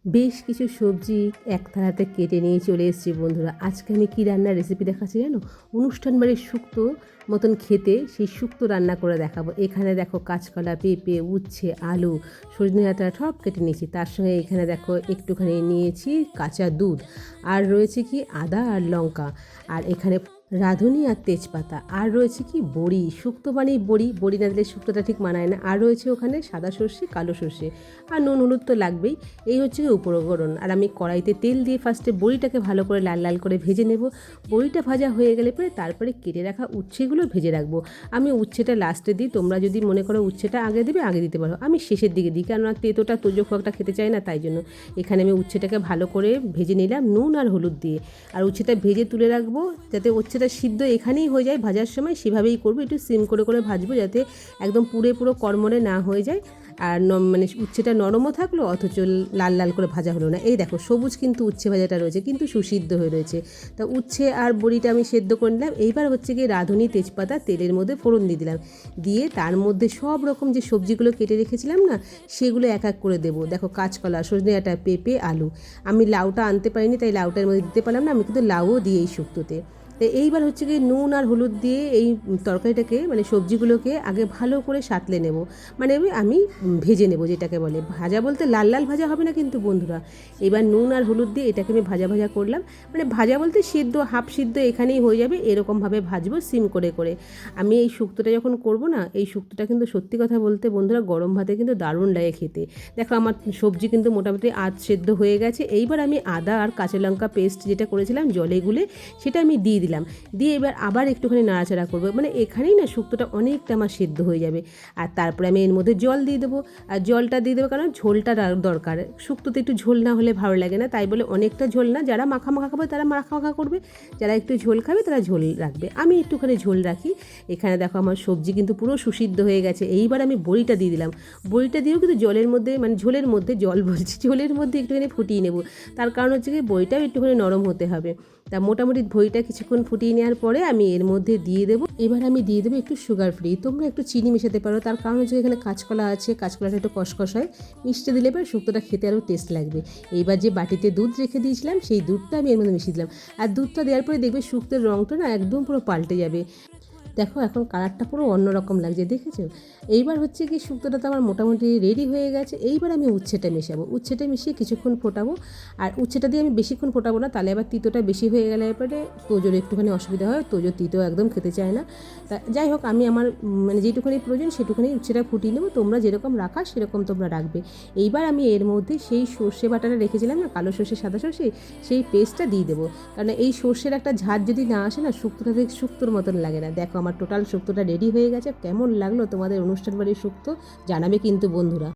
বেশ কিছু সবজি এক থালাতে কেটে নিয়ে চলে এসেছি বন্ধুরা। আজকে আমি কী রান্নার রেসিপি দেখাচ্ছি জানো? অনুষ্ঠান বাড়ির শুক্তো মতন খেতে সেই শুক্তো রান্না করে দেখাবো। এখানে দেখো কাঁচকলা, পেঁপে, উচ্ছে, আলু, সজনে ডাঁটা সব কেটে নিয়েছি। তার সঙ্গে এখানে দেখো একটুখানি নিয়েছি কাঁচা দুধ, আর রয়েছে কি আদা আর লঙ্কা, আর এখানে রাঁধুনি আর তেজপাতা, আর রয়েছে কি বড়ি। শুক্তো বানিয়ে বড়ি, বড়ি না দিলে শুক্তোটা ঠিক মানায় না। আর রয়েছে ওখানে সাদা সর্ষে, কালো সর্ষে, আর নুন হলুদ তো লাগবেই। এই হচ্ছে কি উপকরণ। আর আমি কড়াইতে তেল দিয়ে ফার্স্টে বড়িটাকে ভালো করে লাল লাল করে ভেজে নেব। বড়িটা ভাজা হয়ে গেলে পরে তারপরে কেটে রাখা উচ্ছেগুলো ভেজে রাখবো। আমি উচ্ছেটা লাস্টে দিই, তোমরা যদি মনে করো উচ্ছেটা আগে দেবে আগে দিতে পারো। আমি শেষের দিকে দিই, কারণ তেতোটা তোজো খোয়াকটা খেতে চাই না, তাই জন্য এখানে আমি উচ্ছেটাকে ভালো করে ভেজে নিলাম নুন আর হলুদ দিয়ে। আর উচ্ছেটা ভেজে তুলে রাখবো যাতে উচ্ছেটা সিদ্ধ এখানেই হয়ে যায়। ভাজার সময় সেভাবেই করবো, একটু সিম করে করে ভাজবো যাতে একদম পুরো কড়মড়ে না হয়ে যায়। আর মানে উচ্ছেটা নরমও থাকলো অথচ লাল লাল করে ভাজা হলো না। এই দেখো সবুজ কিন্তু উচ্ছে ভাজাটা রয়েছে, কিন্তু সুসিদ্ধ হয়ে রয়েছে। তা উচ্ছে আর বড়িটা আমি সেদ্ধ করে নিলাম। এইবার হচ্ছে গিয়ে রাঁধুনি তেজপাতা তেলের মধ্যে ফোড়ন দিয়ে দিলাম, দিয়ে তার মধ্যে সব রকম যে সবজিগুলো কেটে রেখেছিলাম না, সেগুলো এক এক করে দেবো। দেখো কাঁচকলা, সজনে ডাঁটা, পেঁপে, আলু। আমি লাউটা আনতে পারিনি তাই লাউটার মধ্যে দিতে পারলাম না, আমি কিন্তু লাউও দিই এই শুক্তোতে। তো এইবার হচ্ছে কি নুন আর হলুদ দিয়ে এই তরকারিটাকে মানে সবজিগুলোকে আগে ভালো করে সাঁতলে নেব। মানে আমি ভেজে নেব, যেটাকে বলে ভাজা, বলতে লাল লাল ভাজা হবে না কিন্তু বন্ধুরা। এবার নুন আর হলুদ দিয়ে এটাকে আমি ভাজা ভাজা করলাম। মানে ভাজা বলতে সিদ্ধ, হাফ সিদ্ধ এখানেই হয়ে যাবে, এরকমভাবে ভাজবো সিম করে করে। আমি এই শুক্তোটা যখন করব না, এই শুক্তোটা কিন্তু সত্যি কথা বলতে বন্ধুরা গরম ভাতে কিন্তু দারুণ লাগে খেতে। দেখো আমার সবজি কিন্তু মোটামুটি আধ সেদ্ধ হয়ে গেছে। এইবার আমি আদা আর কাঁচা লঙ্কা পেস্ট যেটা করেছিলাম জলে গুলে, সেটা আমি দিয়ে দিলাম। দিয়ে এবার আবার একটুখানি নাড়াচাড়া করবো, মানে এখানেই না শুক্তোটা অনেকটা আমার সেদ্ধ হয়ে যাবে। আর তারপরে আমি এর মধ্যে জল দিয়ে দেবো। আর জলটা দিয়ে দেবো কারণ ঝোলটা দরকার। শুক্তোতে একটু ঝোল না হলে ভালো লাগে না, তাই বলে অনেকটা ঝোল না। যারা মাখা মাখা খাবে তারা মাখা মাখা করবে, যারা একটু ঝোল খাবে তারা ঝোল রাখবে। আমি একটুখানি ঝোল রাখি। এখানে দেখো আমার সবজি কিন্তু পুরো সুসিদ্ধ হয়ে গেছে। এইবার আমি বড়িটা দিয়ে দিলাম। বড়িটা দিয়েও কিন্তু জলের মধ্যে, মানে ঝোলের মধ্যে, জল বলছি, ঝোলের মধ্যে একটুখানি ফুটিয়ে নেব। তার কারণ হচ্ছে কি বড়িটাও একটুখানি নরম হতে হবে। তা মোটামুটি বড়িটা কিছুক্ষণ ফুটিয়ে নেওয়ার পরে আমি এর মধ্যে দিয়ে দেবো, এবার আমি দিয়ে দেবো একটু সুগার ফ্রি। তোমরা একটু চিনি মেশাতে পারো, তার কারণ হচ্ছে এখানে কাঁচকলা আছে, কাঁচকলাটা একটু কষকষ হয়, মিষ্টি দিলে এবার শুক্তোটা খেতে আরও টেস্ট লাগবে। এইবার যে বাটিতে দুধ রেখে দিয়েছিলাম সেই দুধটা আমি এর মধ্যে মিশিয়ে দিলাম। আর দুধটা দেওয়ার পরে দেখবে শুক্তোর রঙটা না একদম পুরো পাল্টে যাবে। দেখো এখন কালারটা পুরো অন্যরকম লাগছে, দেখেছো? এইবার হচ্ছে কি শুক্তোটা তো আমার মোটামুটি রেডি হয়ে গেছে। এইবার আমি উচ্ছেটা মেশাবো, উচ্ছেটা মিশিয়ে কিছুক্ষণ ফোটাবো। আর উচ্ছেটা দিয়ে আমি বেশিক্ষণ ফোটাবো না, তাহলে আবার তিতোটা বেশি হয়ে গেলে এরপরে তোজোর একটুখানি অসুবিধা হয়। তোজো তিতো একদম খেতে চায় না। তা যাই হোক, আমি আমার মানে যেটুখানি প্রয়োজন সেটুখানি উচ্ছেটা ফুটিয়ে নেবো। তোমরা যেরকম রাখা সেরকম তোমরা রাখবে। এইবার আমি এর মধ্যে সেই সর্ষে বাটাটা রেখেছিলাম না, কালো সর্ষে সাদা সর্ষে, সেই পেস্টটা দিয়ে দেবো। কারণ এই সর্ষের একটা ঝাঁজ যদি না আসে না, শুক্তোটা দেখে শুক্তোর মতন লাগে না। দেখো আমার টোটাল শুক্তোটা রেডি হয়ে গেছে। কেমন লাগলো তোমাদের অনুষ্ঠান বাড়ির শুক্তো জানাবে কিন্তু বন্ধুরা।